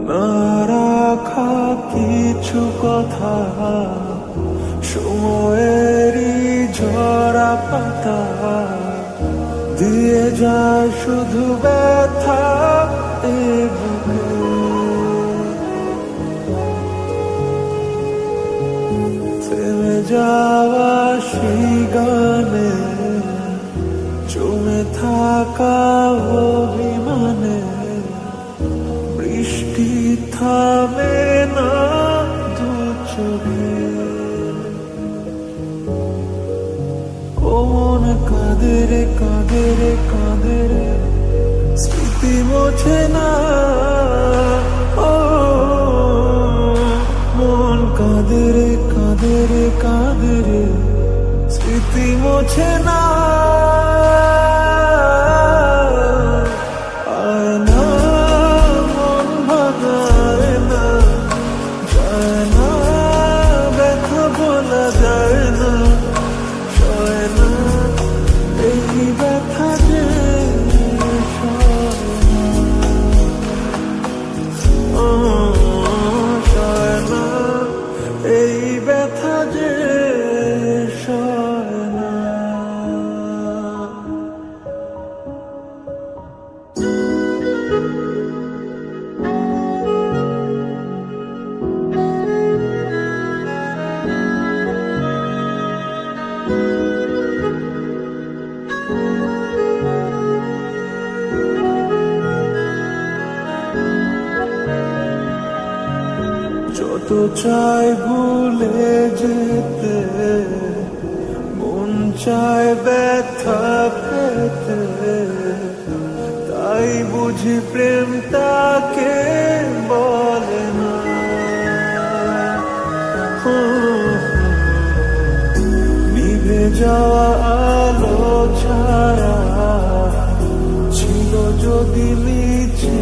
না রাখা কিছু কথা, সময়েরই ঝরা পাতা দিয়ে যায় শুধু ব্যথা এ বুকে। থেমে যাওয়া সেই গানে, জমে থাকা অভিমানে, বৃষ্টি থামে না দু চোখে। ও মন কাঁদে রে কাঁদে রে কাঁদে রে, স্মৃতি মোছে না। ও মন কাঁদে রে কাঁদে রে কাঁদে রে, স্মৃতি মোছে না। আয় না মন ভাঙায় না, যায় না ব্যথা বলা যায় না, সয় না এই ব্যথা যে সয় না। ও সয় না এই ব্যথা যে সয় না। যত চাই ভুলে যেতে, মন চায় ব্যথা পেতে, তাই বুঝি প্রেম তাকে বলে না। নিভে যাওয়া আলো ছায়া ছিল যদি মিছে